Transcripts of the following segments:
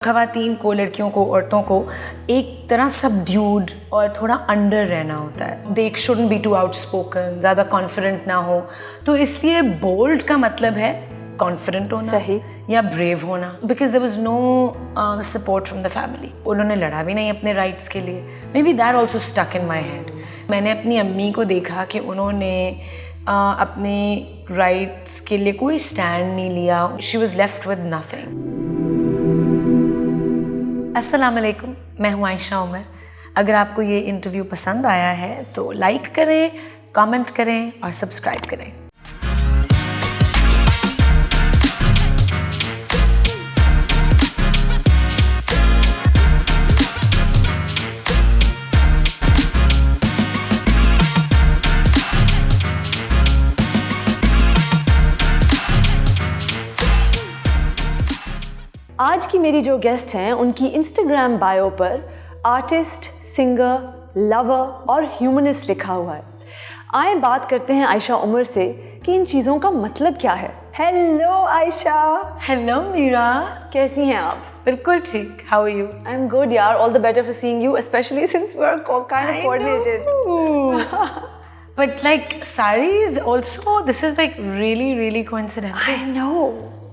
ख़वातीन को, लड़कियों को, औरतों को एक तरह सबड्यूड और थोड़ा अंडर रहना होता है। They shouldn't be too outspoken, ज़्यादा कॉन्फिडेंट ना हो। तो इसलिए बोल्ड का मतलब है कॉन्फिडेंट होना, सही, या ब्रेव होना। Because there was no support from the family. उन्होंने लड़ा भी नहीं अपने राइट्स के लिए। Maybe that also stuck in my head. मैंने अपनी अम्मी को देखा कि उन्होंने अपने राइट्स के लिए कोई स्टैंड नहीं लिया। She was left with nothing. अस्सलाम वालेकुम, मैं हूँ आयशा उमर। अगर आपको ये इंटरव्यू पसंद आया है तो लाइक करें, कमेंट करें और सब्सक्राइब करें। आज की मेरी जो गेस्ट हैं उनकी इंस्टाग्राम बायो पर आर्टिस्ट, सिंगर, लवर और ह्यूमनिस्ट लिखा हुआ है। आए बात करते हैं आयशा उमर से कि इन चीज़ों का मतलब क्या है। हेलो आयशा। हेलो मीरा, कैसी हैं आप? बिल्कुल ठीक। How are you? I am good यार, all the better for seeing you, especially since we are kind of coordinated. But like saris also, this is like really coincidental. I know.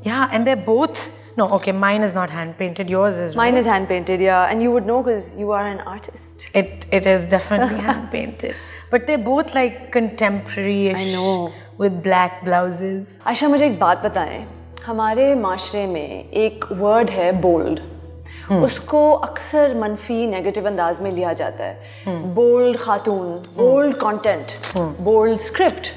Yeah, and they're both. No, okay, mine is not hand painted. Yours is. Mine right? is hand painted, yeah, and you would know because you are an artist. It is definitely hand painted, but they're both like contemporary-ish. I know. With black blouses. Ayesha, मुझे एक बात बताएं। हमारे माशरे में एक word है bold. उसको अक्सर मनफी नेगेटिव अंदाज में लिया जाता है। बोल्ड खातून, bold content, bold script,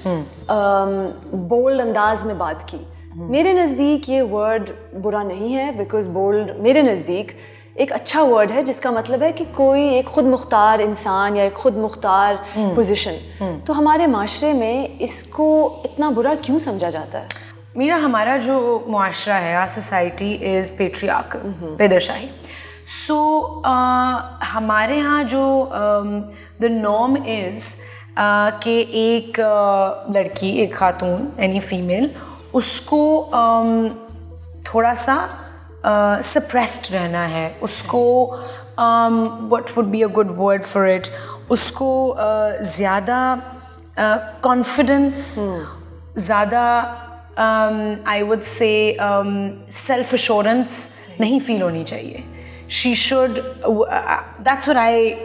bold अंदाज में बात की। मेरे नज़दीक ये वर्ड बुरा नहीं है, बिकॉज बोल्ड मेरे नज़दीक एक अच्छा वर्ड है जिसका मतलब है कि कोई एक खुद मुख्तार इंसान या एक खुद मुख्तार पोजीशन। तो हमारे माशरे में इसको इतना बुरा क्यों समझा जाता है? मीरा, हमारा जो मुआशरा है, आवर सोसाइटी इज़ पेट्रियार्कल, पेदरशाही। सो हमारे यहाँ जो द नॉर्म इज़ कि एक लड़की, एक खातून, एनी फीमेल, उसको थोड़ा सा सप्रेस्ड रहना है। उसको what would be a good word for it, उसको ज़्यादा कॉन्फिडेंस, ज़्यादा I would say self assurance नहीं फील होनी चाहिए। She should, that's what I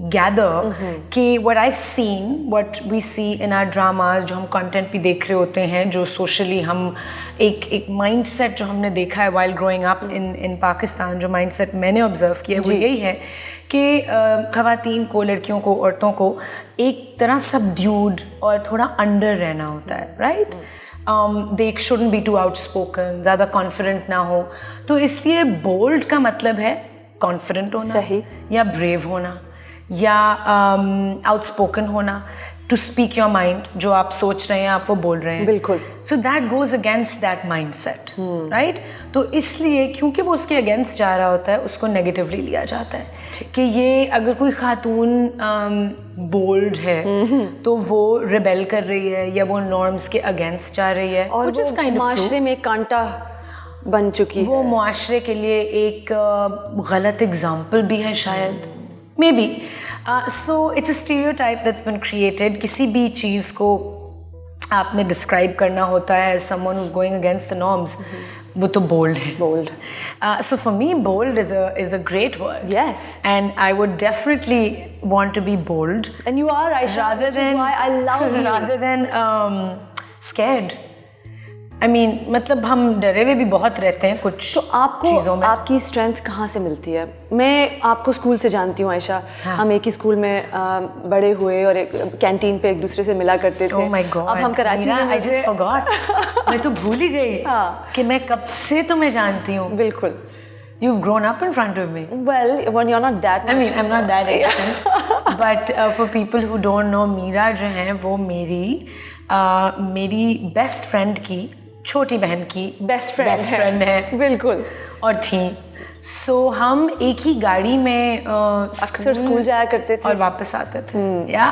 gather कि what I have seen, what we see in our dramas, जो हम content भी देख रहे होते हैं, जो सोशली हम एक माइंडसेट जो हमने देखा है while growing up in Pakistan, जो माइंडसेट मैंने ऑब्जर्व किया वो यही है कि ख़वातीन को, लड़कियों को, औरतों को एक तरह सबड्यूड और थोड़ा अंडर रहना होता है, right? They shouldn't be too outspoken, ज़्यादा कॉन्फिडेंट ना हो। तो इसलिए बोल्ड का मतलब है कॉन्फिडेंट होना, सही, या ब्रेव होना, या आउटस्पोकन होना, टू स्पीक योर माइंड। जो आप सोच रहे हैं आप वो बोल रहे हैं। बिल्कुल। So that goes against that mind set, right? तो इसलिए क्योंकि वो उसके अगेंस्ट जा रहा होता है, उसको नेगेटिवली लिया जाता है कि ये अगर कोई खातून बोल्ड है तो वो रिबेल कर रही है या वो नॉर्म्स के अगेंस्ट जा रही है, और वो माशरे में कांटा बन चुकी है। वो मुआशरे के लिए एक गलत एग्जाम्पल भी है शायद, maybe. So it's a stereotype that's been created. किसी भी चीज़ को आपने डिस्क्राइब करना होता है as someone who is going against the norms, वो तो बोल्ड है। Bold. So for me, bold is a great word. Yes. And I would definitely want to be bold. And you are, Aisha, which is why I love you. Rather than scared. I mean, मतलब हम डरे हुए भी बहुत रहते हैं कुछ तो आपको चीज़ों में। आपकी स्ट्रेंथ कहाँ से मिलती है? मैं आपको स्कूल से जानती हूँ आयशा। हाँ। हम एक ही स्कूल में बड़े हुए और एक कैंटीन पे एक दूसरे से मिला करते थे। Oh my God. अब हम कराची में I just forgot. मैं तो भूल ही गई कि मैं कब से तुम्हें जानती हूँ। बिल्कुल। You've grown up in front of me. Well, when you're not that much. I mean, I'm not that innocent. But for people who don't know, Meera जो है वो मेरी बेस्ट फ्रेंड की छोटी बहन की बेस्ट फ्रेंड है। बिल्कुल। और थी। सो हम एक ही गाड़ी में अक्सर स्कूल जाया करते थे और वापस आते थे। या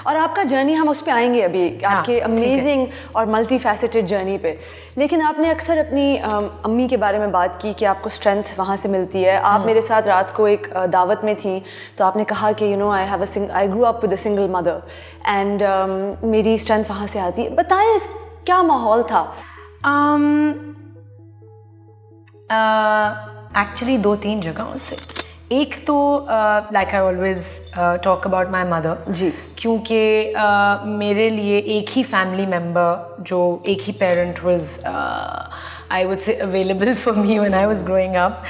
और आपका जर्नी हम उस पे आएंगे अभी, आपके अमेजिंग और मल्टी फैसेटेड जर्नी पे। लेकिन आपने अक्सर अपनी अम्मी के बारे में बात की कि आपको स्ट्रेंथ वहाँ से मिलती है। आप मेरे साथ रात को एक दावत में थी तो आपने कहा कि I grew up with a single mother and मेरी स्ट्रेंथ वहाँ से आती है। बताएं क्या माहौल था? एक्चुअली 2-3 जगहों से। एक तो like I always talk about my mother जी, क्योंकि मेरे लिए एक ही फैमिली मेम्बर जो एक ही parent was I would say available for me when I was growing up.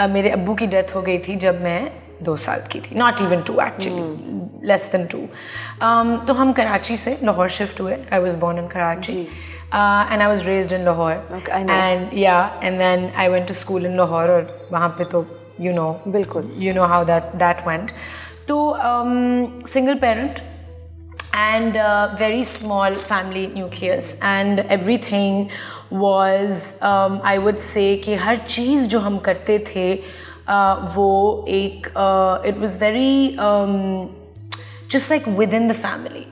मेरे अब्बू की डेथ हो गई थी जब मैं 2 साल की थी, not even 2 actually, less than 2। तो हम कराची से लाहौर शिफ्ट हुए। I was born in Karachi and I was raised in Lahore. Okay, I know. And then I went to school in Lahore और वहाँ पे तो बिल्कुल you know how that went. तो single parent and very small family nucleus and everything was I would say कि हर चीज़ जो हम करते थे वो एक it was very just like within the family,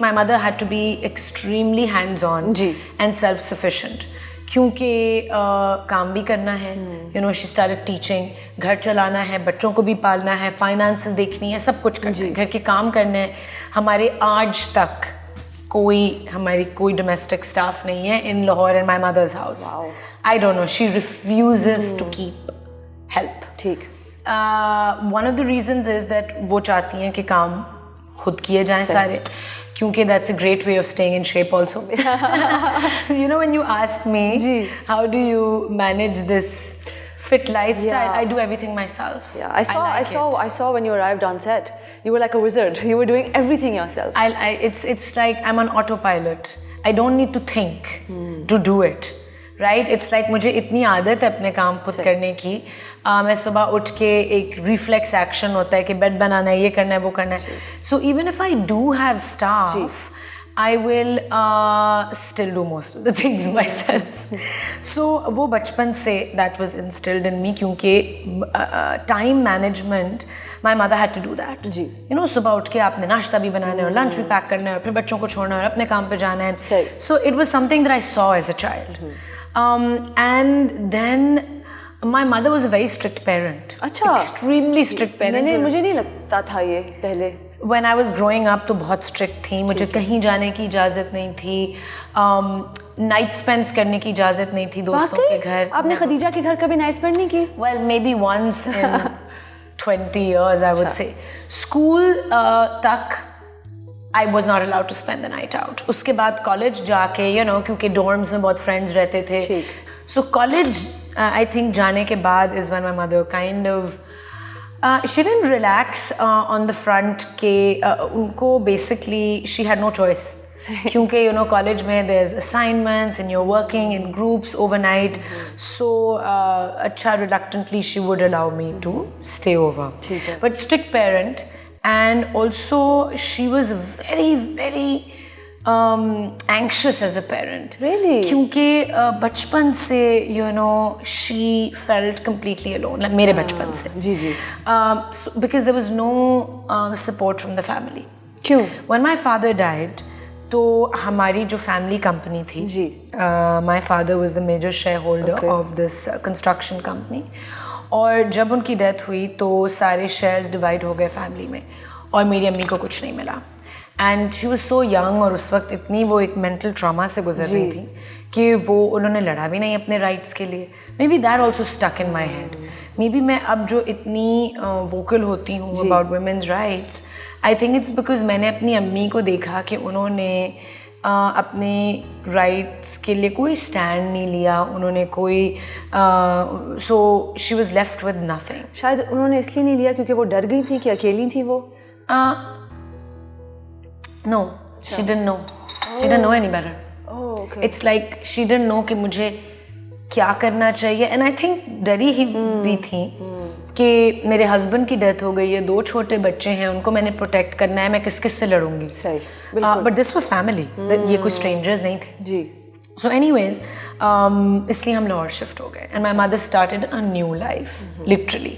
my mother had to be extremely hands-on and self-sufficient क्योंकि काम भी करना है, she started teaching, घर चलाना है, बच्चों को भी पालना है, finances देखनी है, सब कुछ करना है, घर के काम करने हैं। हमारे आज तक हमारी कोई domestic staff नहीं है in Lahore in my mother's house. Wow. I don't know, she refuses to keep help. ठीक। One of the reasons is that वो चाहती हैं कि काम खुद किए जाएं सारे, क्योंकि that's a great way of staying in shape also. When you asked me how do you manage this fit lifestyle, I do everything myself. Yeah, I saw when you arrived on set, you were like a wizard. You were doing everything yourself. It's like I'm on autopilot. I don't need to think to do it. Right? It's like मुझे इतनी आदत है अपने काम खुद करने की। मैं सुबह उठ के एक रिफ्लेक्स एक्शन होता है कि बेड बनाना है, ये करना है, वो करना है। So even if I do have staff, I will still do most of the things myself. So वो बचपन से that was instilled in me क्योंकि time management, my mother had to do that. जी। सुबह उठ के आपने नाश्ता भी बनाना है और लंच भी पैक करना है और फिर बच्चों को छोड़ना है और अपने काम पे जाना है। So it was something that I saw as a child. And then my mother was a very strict parent. अच्छा, extremely strict parent. मुझे नहीं लगता था ये पहले। When I was growing up तो बहुत strict थी, मुझे कहीं जाने की इजाज़त नहीं थी, night spends करने की इजाज़त नहीं थी दोस्तों के घर। आपने खदीजा के घर कभी नाइट स्पेंड नहीं की? Well, maybe once in 20 years I would say. School तक I was not allowed to spend the night out. उसके बाद college जाके क्योंकि dorms में बहुत friends रहते थे, so college I think जाने के बाद is when my mother kind of she didn't relax on the front के उनको basically she had no choice क्योंकि college में there's assignments and you're working in groups overnight, so अच्छा reluctantly she would allow me to stay over, but strict parent. And also she was very very anxious as a parent. Really? क्योंकि बचपन से she felt completely alone, like मेरे बचपन से। जी। So, because there was no support from the family. क्यों? When my father died, तो हमारी जो family company थी, my father was the major shareholder of this construction company. और जब उनकी डेथ हुई तो सारे शेयर्स डिवाइड हो गए फैमिली में और मेरी अम्मी को कुछ नहीं मिला। And she was so young और उस वक्त इतनी वो एक मेंटल ट्रॉमा से गुजर रही थी कि उन्होंने लड़ा भी नहीं अपने राइट्स के लिए। Maybe that also stuck in my head. Maybe मैं अब जो इतनी वोकल होती हूँ about women's rights, I think it's because मैंने अपनी अम्मी को देखा कि उन्होंने अपने राइट्स के लिए कोई स्टैंड नहीं लिया, उन्होंने कोई so she was left with nothing. शायद उन्होंने इसलिए नहीं लिया क्योंकि वो डर गई थी कि अकेली थी वो। No, she didn't know any better. It's like she didn't know कि मुझे क्या करना चाहिए। एंड आई थिंक डरी ही भी थी कि मेरे हस्बैंड की डेथ हो गई है, 2 छोटे बच्चे हैं, उनको मैंने प्रोटेक्ट करना है, मैं किस किस से लड़ूंगी। सही, बट दिस वाज फैमिली, ये कोई स्ट्रेंजर्स नहीं थे। जी। सो एनीवेज इसलिए हम लाहौर शिफ्ट हो गए and my mother started a new life literally,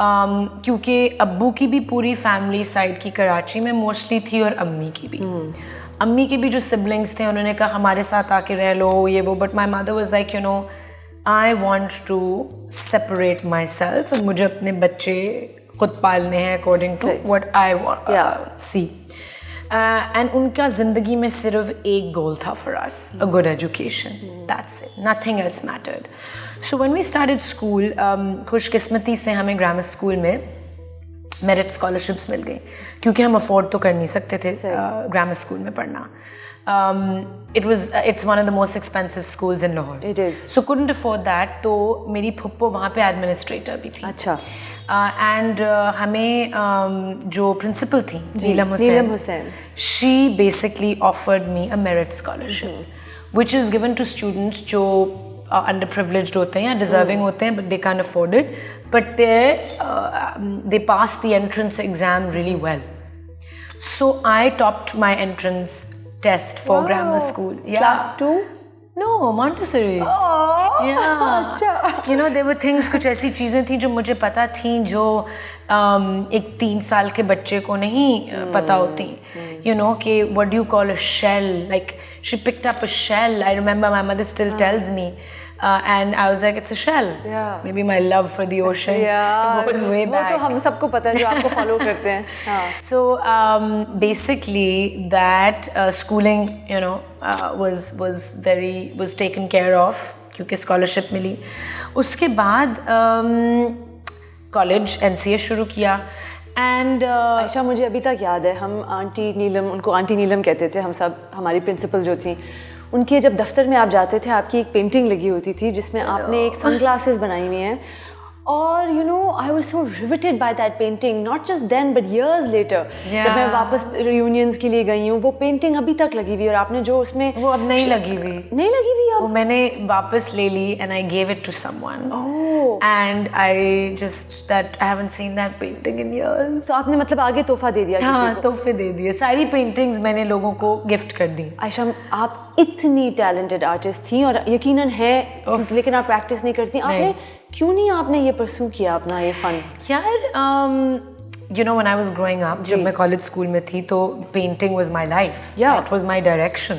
क्योंकि अब्बू की भी पूरी फैमिली साइड की कराची में मोस्टली थी और अम्मी की भी अम्मी के भी जो सिबलिंग्स थे उन्होंने कहा हमारे साथ आके रह लो ये वो, but my mother was like you know I want to separate myself, मुझे अपने बच्चे खुद पालने हैं according to what I see. And उनका ज़िंदगी में सिर्फ एक गोल था for us, a good education, that's it, nothing else mattered. So when we started school, खुशकिस्मती से हमें ग्रामर स्कूल में मेरिट स्कॉलरशिप्स मिल गई क्योंकि हम अफोर्ड तो कर नहीं सकते थे ग्रामर स्कूल में पढ़ना। It's one of the most expensive schools in Lahore. It is. So couldn't afford that. तो मेरी फुप्पो वहाँ पे एडमिनिस्ट्रेटर भी थी। अच्छा। एंड हमें जो प्रिंसिपल थी नीलम Hussain, she basically offered me a merit scholarship, which is given to students जो underprivileged होते हैं या deserving होते हैं, but they can't afford it, but they passed the entrance exam really well. So I topped my entrance test for grammar school. Yeah. Class 2? No, Montessori. Oh, yeah. अच्छा. You know, there were things, कुछ ऐसी चीज़ें थी जो मुझे पता थी जो एक 3 साल के बच्चे को नहीं पता होती. You know, कि what do you call a shell? Like she picked up a shell. I remember my mother still tells me. And I was like, it's a shell. Yeah. Maybe my love for the ocean goes way back. वो तो हम सबको पता है जो आपको follow करते हैं. हाँ. So basically that schooling, you know, was taken care of क्योंकि scholarship मिली. उसके बाद college NCA शुरू किया. एंड आयशा, मुझे अभी तक याद है, हम आंटी नीलम, उनको आंटी नीलम कहते थे हम सब, हमारी प्रिंसिपल जो थी, उनके जब दफ्तर में आप जाते थे आपकी एक पेंटिंग लगी होती थी जिसमें आपने एक सनग्लासेस बनाई हुई हैं, और you know I was so riveted by that painting, not just then but years later जब मैं वापस रियूनियंस के लिए गई हूँ, वो पेंटिंग अभी तक लगी हुई, और आपने जो उसमें, वो अब नहीं लगी हुई अब वो मैंने वापस ले ली and I gave it to someone and I just that I haven't seen that painting in years. तो आपने मतलब आगे तोहफा दे दिया? हाँ, तोहफे दे दिए, सारी पेंटिंग्स मैंने लोगों को गिफ्ट कर दी. आयशा, आप इतनी टैलेंटेड आर्टिस्ट थी और यकीनन है, लेकिन आप प्रैक्टिस नहीं करती. आपने क्यों नहीं आपने ये परस्यू किया अपना ये फन? यार you know when I was growing up, जब मैं कॉलेज स्कूल में थी तो painting was my life. That was my direction.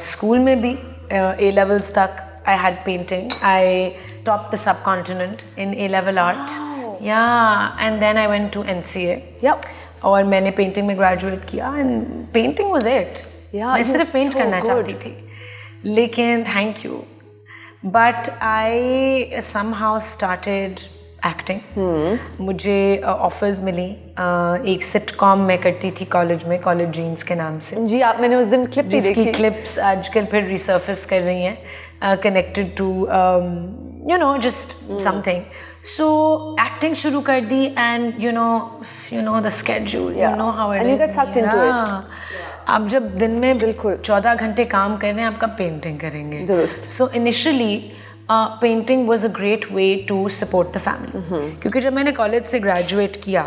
School में भी A levels तक I had painting. I topped the subcontinent in A level art. Yeah, and then I went to NCA. Yep. और मैंने painting में graduate किया and painting was it. मैं सिर्फ paint करना चाहती थी, लेकिन thank you. But I somehow started acting. मुझे ऑफर्स मिली. एक सिटकॉम मैं करती थी कॉलेज में, कॉलेज जीन्स के नाम से. जी, आप, मैंने उस दिन क्लिप भी देखी. जिसकी क्लिप्स आजकल फिर रिसर्फेस कर रही हैं, connected to you know just something. So acting शुरू कर दी and you know the schedule, you know how it is. And you get sucked into it. आप जब दिन में बिल्कुल 14 घंटे काम कर रहे हैं, आपका पेंटिंग करेंगे. दुरुस्त. So initially painting was a great way to support the family, क्योंकि जब मैंने कॉलेज से ग्रेजुएट किया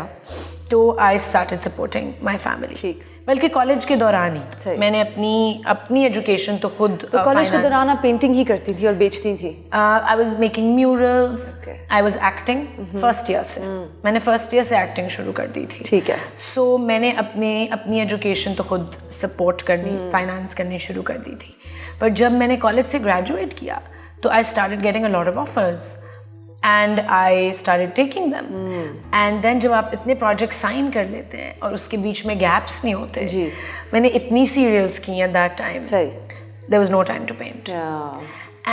तो I started supporting my family. ठीक. बल्कि कॉलेज के दौरान ही मैंने अपनी एजुकेशन तो खुद. तो कॉलेज के दौरान आप पेंटिंग ही करती थी और बेचती थी? I was making murals, I was acting. First year से मैंने फर्स्ट ईयर से एक्टिंग शुरू कर दी थी. ठीक है. सो मैंने अपनी एजुकेशन तो खुद सपोर्ट करनी, फाइनेंस करनी शुरू कर दी थी. पर जब मैंने कॉलेज से ग्रेजुएट किया तो I started getting a lot of offers and I started taking them. And then जब आप इतने प्रोजेक्ट साइन कर लेते हैं और उसके बीच में गैप्स नहीं होते. जी. मैंने इतनी सीरियल्स की हैं that time. सही. There was no time to paint.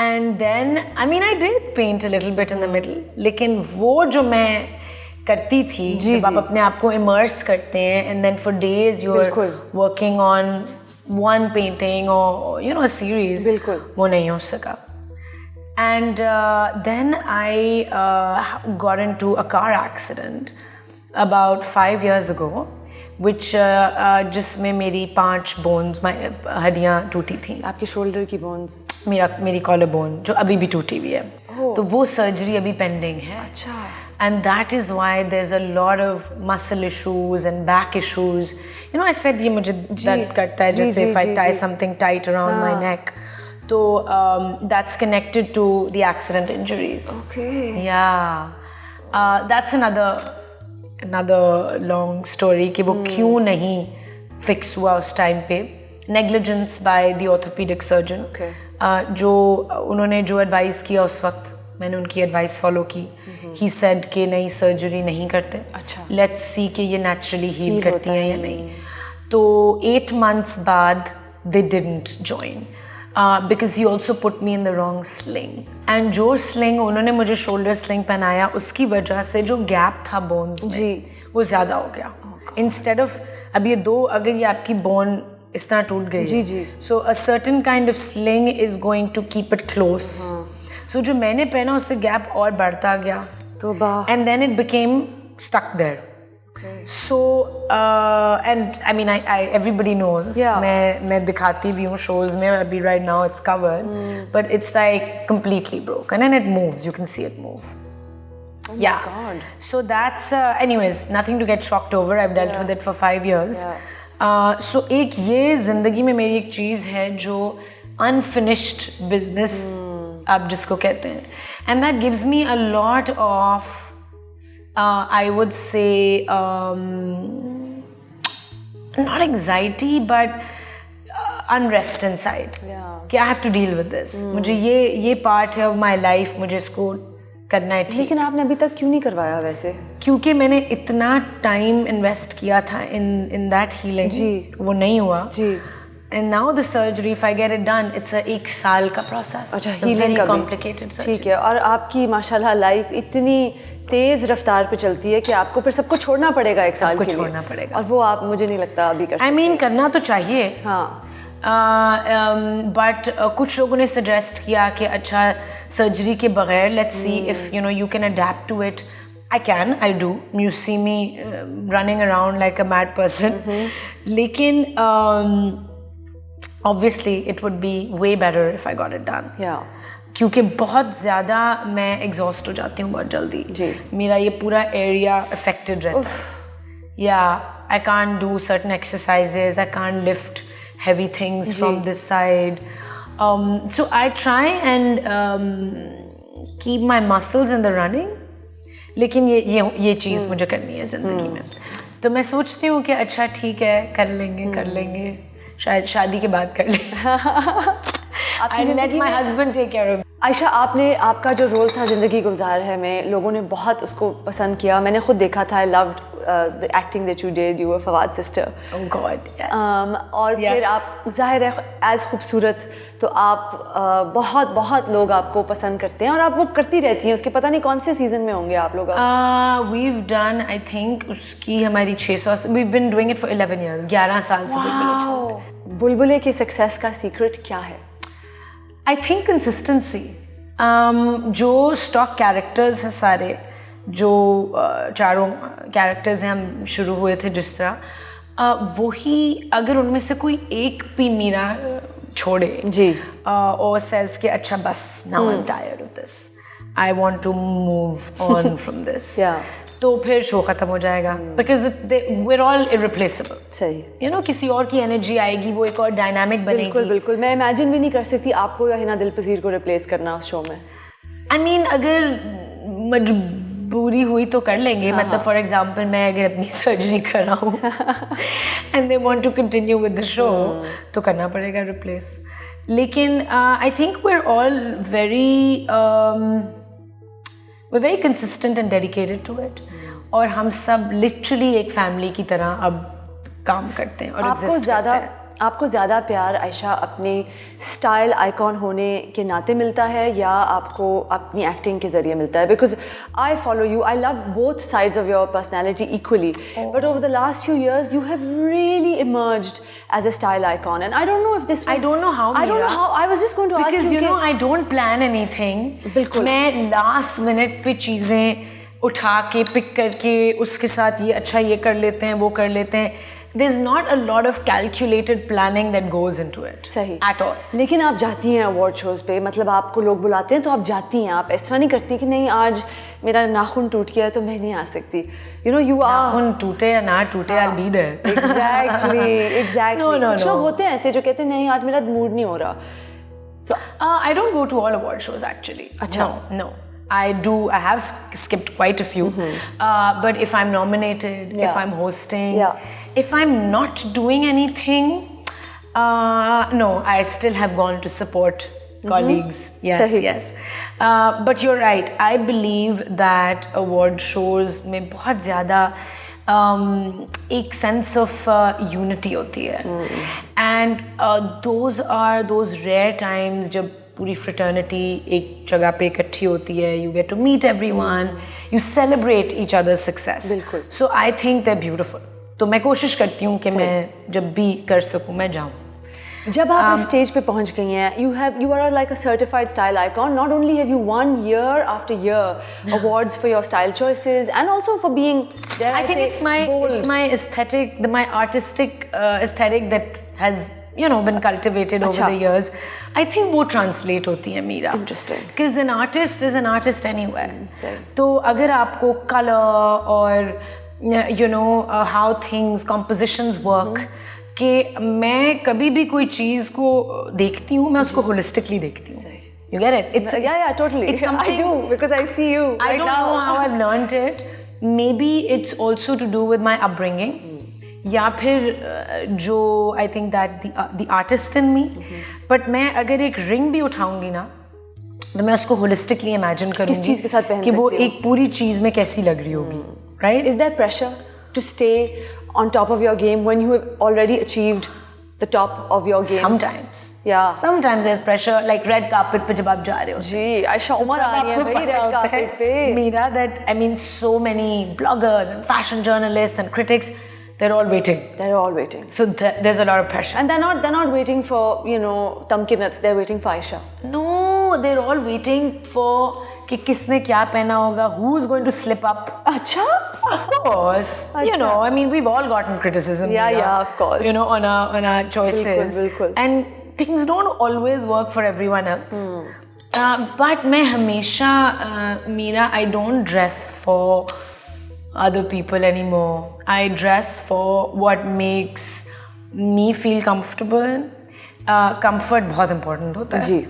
And then I mean I did paint a little bit in the middle. लेकिन वो जो मैं करती थी, जब आप अपने आप को immerse करते हैं and then for days you are working on one painting or you know a series, वो नहीं हो सका. And then I got into a car accident about 5 years ago, which जिसमें मेरी 5 bones, हड्डियाँ टूटी थी. आपके शोल्डर की बोन्स? मेरी कॉलर बोन जो अभी भी टूटी हुई है. तो वो सर्जरी अभी पेंडिंग है. अच्छा. And that is why there's a lot of muscle issues and back issues. You know, I said ये मुझे दर्द करता है जैसे if I tie something tight around my neck. तो that's connected to the accident injuries. Okay. Yeah. That's another long story कि वो क्यों नहीं fix हुआ उस time पे. Negligence by the orthopedic surgeon. Okay. जो उन्होंने जो advice किया उस वक्त मैंने उनकी advice follow की. He said कि नहीं surgery नहीं करते. अच्छा. Let's see कि ये naturally heal करती हैं या नहीं. तो 8 months बाद they didn't join. Because he also put me in the wrong sling. And जो sling उन्होंने मुझे shoulder sling पहनाया उसकी वजह से जो gap था bones में वो ज़्यादा हो गया. Instead of अब ये दो अगर ये आपकी bone इस तरह टूट गई so a certain kind of sling is going to keep it close. So जो मैंने पहना उससे gap और बढ़ता गया. And then it became stuck there. Okay. So and I mean I everybody knows मैं दिखाती भी हूँ shows में अभी right now it's covered but it's like completely broken and it moves, you can see it move. Oh my God. So that's anyways nothing to get shocked over. I've dealt with it for 5 years. So एक ये जिंदगी में मेरी एक चीज़ है जो unfinished business आप जिसको कहते हैं and that gives me a lot of I would say not anxiety but unrest inside. कि I have to deal with this. मुझे ये part है of my life मुझे इसको करना है ठीक. लेकिन आपने अभी तक क्यों नहीं करवाया वैसे? क्योंकि मैंने इतना time invest किया था in that healing. वो नहीं हुआ. And now the surgery, if I get it done, it's a 1 साल का process. अच्छा, it's a very complicated surgery. ठीक है. और आपकी माशाल्लाह लाइफ इतनी तेज रफ्तार पे चलती है कि आपको फिर सबको छोड़ना पड़ेगा 1 साल के लिए. छोड़ना पड़ेगा. और वो आप मुझे नहीं लगता अभी कर सकते. I mean करना तो चाहिए. हाँ. But कुछ लोगों ने suggest किया कि अच्छा सर्जरी के बगैर let's see if you can adapt to it. I can, I do. You see me running around like a mad person. लेकिन obviously it would be way better if I got it done. क्योंकि बहुत ज़्यादा मैं exhaust हो जाती हूँ बहुत जल्दी. मेरा ये पूरा area affected रहता है. I can't do certain exercises. I can't lift heavy things from this side. So I try and keep my muscles in the running. लेकिन ये चीज़ मुझे करनी है ज़िंदगी में. तो मैं सोचती हूँ कि अच्छा ठीक है कर लेंगे शायद शादी के बाद कर लेंगे. I'll let my husband take care of it. Ayesha आपका जो रोल था ज़िंदगी गुलजार है में लोगों ने बहुत उसको पसंद किया. मैंने खुद देखा था. I loved the acting that you did. You were Fawwad's sister. Oh God, yes. और फिर आप ज़ाहिर है as खूबसूरत तो आप बहुत लोग आपको पसंद करते हैं और आप वो करती रहती हैं. उसके पता नहीं कौन से सीजन में होंगे आप लोग. We've done I think उसकी हमारी 600. We've been doing it for 11 years. 11 साल से बुलबुले चल रहे हैं. बुलबुले के सक्सेस का सीक्रेट क्या है? I think consistency. जो स्टॉक कैरेक्टर्स हैं सारे जो चारों कैरेक्टर्स हैं हम शुरू हुए थे जिस तरह वही अगर उनमें से कोई एक भी मीरा छोड़े और says कि अच्छा बस now I'm tired of this. I want to move on from this. तो फिर शो ख़त्म हो जाएगा. Because we're all irreplaceable. सही. किसी और की एनर्जी आएगी वो एक और डायनामिक बनेगी. बिल्कुल. मैं इमेजिन भी नहीं कर सकती आपको या हिना दिलपजीर को रिप्लेस करना उस शो में. I mean अगर मजबूरी हुई तो कर लेंगे. मतलब फॉर एग्जाम्पल मैं अगर अपनी surgery कराऊँ and they want to continue with the show तो करना पड़ेगा रिप्लेस. लेकिन I think we're all we're very consistent and dedicated to it. और हम सब literally एक family की तरह अब काम करते हैं और exist करते हैं. आपको ज़्यादा प्यार आयशा अपने स्टाइल आइकॉन होने के नाते मिलता है या आपको अपनी एक्टिंग के ज़रिए मिलता है? Because I follow you, I love both sides of your personality equally, but over the last few years you have really emerged as a style icon, and I don't know if this was, I don't know how I was just going to because ask you you know I don't plan anything. बिल्कुल. मैं last minute पे चीज़ें उठा के pick करके उसके साथ ये अच्छा ये कर लेते हैं वो कर लेते हैं. There's not a lot of calculated planning that goes into it. सही. At all. लेकिन आप जाती हैं अवार्ड शोज़ पे, मतलब आपको लोग बुलाते हैं तो आप जाती हैं. आप इस तरह नहीं करती कि नहीं आज मेरा नाखून टूट गया है तो मैं नहीं आ सकती. You know you are. नाखून टूटे या ना टूटे I'll be there. Exactly. No. कुछ लोग होते हैं ऐसे जो कहते हैं नहीं आज मेरा मूड नहीं हो रहा. I don't go to all award shows actually. Achha. No. I have skipped quite a few. But if I'm nominated, if I'm hosting, if I'm not doing anything, no, I still have gone to support colleagues. Yes. But you're right. I believe that award shows में बहुत ज़्यादा एक sense of unity होती है. And those are those rare times जब पूरी fraternity एक जगह पे इकट्ठी होती है. You get to meet everyone. You celebrate each other's success. बिल्कुल. So I think they're beautiful. तो मैं कोशिश करती हूँ कि मैं जब भी कर सकूँ मैं जाऊँ. जब आप इस स्टेज पे पहुंच गई हैं, you are like a certified style icon. Not only have you won year after year awards for your style choices and also for being, I think it's my aesthetic, my artistic aesthetic that has been cultivated over the years. I think वो translate होती है Meera. Interesting. Because an artist is an artist anywhere. तो अगर आपको color और how things, compositions work, कि मैं कभी भी कोई चीज़ को देखती हूँ मैं उसको holistically देखती हूँ. You get it? Yeah, totally. It's something, I do because I see you right now. I don't know how I've learned it. Maybe it's also to do with my upbringing. या फिर जो I think that the artist in me. But मैं अगर एक ring भी उठाऊंगी ना तो मैं उसको holistically imagine करूँगी किस चीज़ के साथ पहन कि वो एक पूरी चीज़ में कैसी लग रही होगी. Right? Is there pressure to stay on top of your game when you have already achieved the top of your game? Sometimes. Yeah. Sometimes there's pressure, like red carpet पे जब आप जा रहे हो. जी, आयशा उमर आ रही है भाई red carpet पे. Meera, that I mean, so many bloggers and fashion journalists and critics, they're all waiting. They're all waiting. So there's a lot of pressure. And they're not waiting for Tamkinat. They're waiting for Aisha. No, they're all waiting for कि किसने क्या पहना होगा, who's going to slip up. अच्छा? Of course. I mean, we've all gotten criticism. Yeah, of course. On our choices. बिल्कुल. And things don't always work for everyone else. But मैं हमेशा, Meera, I don't dress for other people anymore. I dress for what makes me feel comfortable. Comfort बहुत important होता है. जी.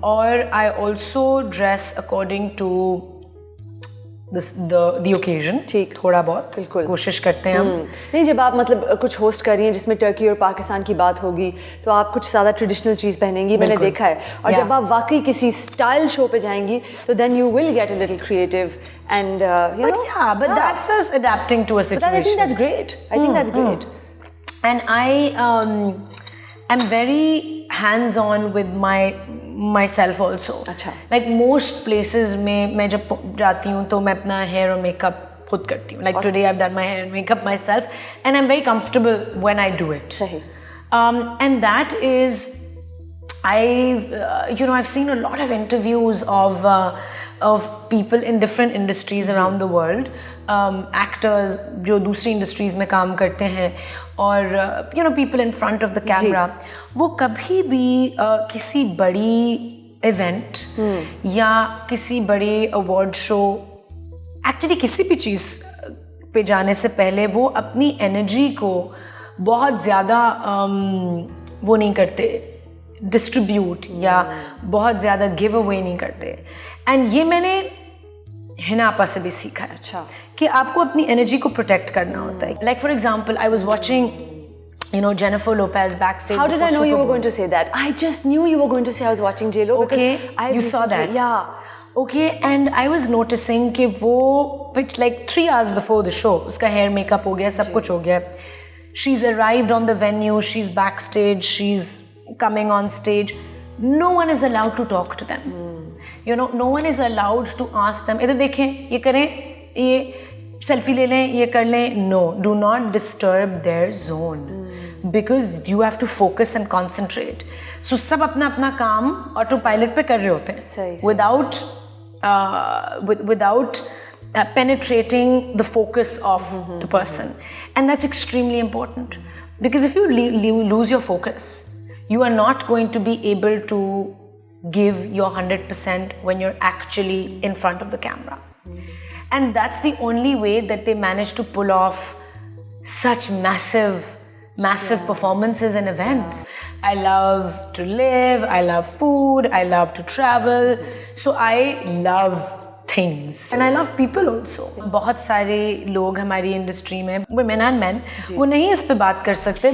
Or I also dress according to the occasion. ठीक. थोड़ा बहुत बिल्कुल. कोशिश करते हैं हम. नहीं, जब आप मतलब कुछ होस्ट कर रही हैं जिसमें टर्की और पाकिस्तान की बात होगी तो आप कुछ ज़्यादा ट्रेडिशनल चीज़ पहनेंगी, मैंने देखा है. और जब आप वाकई किसी स्टाइल शो पे जाएंगी तो then you will get a little creative and but that's us adapting to a situation. But I think that's great. I think that's great. And I am very hands-on with myself also. अच्छा. Like most places में मैं जब जाती हूँ तो मैं अपना hair और makeup खुद करती हूँ. Like today I've done my hair and makeup myself and I'm very comfortable when I do it. सही. And that is, I've seen a lot of interviews of people in different industries around the world, actors जो दूसरी industries में काम करते हैं और people in front of the camera, वो कभी भी किसी बड़ी event या किसी बड़े award show, actually किसी भी चीज़ पे जाने से पहले वो अपनी energy को बहुत ज़्यादा वो नहीं करते, distribute या बहुत ज़्यादा give away नहीं करते. And ये मैंने हिना आपा से भी सीखा है. अच्छा. कि आपको अपनी एनर्जी को प्रोटेक्ट करना होता है. Like for example, I was watching, Jennifer Lopez backstage. How did I know you were going to say that? I just knew you were going to say I was watching J-Lo. Okay, you saw that. Yeah. Okay, and I was noticing कि वो, but like 3 hours before the show, उसका hair makeup हो गया, सब कुछ हो गया. She's arrived on the venue, she's backstage, she's coming on stage. No one is allowed to talk to them. No one is allowed to ask them, इधर देखें, ये करें, ये selfie ले लें, ये कर लें. No, do not disturb their zone. Because you have to focus and concentrate. So सब अपना काम autopilot पे कर रहे होते हैं. Without penetrating the focus of the person. And that's extremely important. Because if you lose your focus, you are not going to be able to give your 100% when you're actually in front of the camera. And that's the only way that they manage to pull off such massive, massive performances and events. I love to live, I love food, I love to travel. So I love things and I love people also. बहुत सारे लोग हमारी industry में, women and men, वो नहीं इस पे बात कर सकते.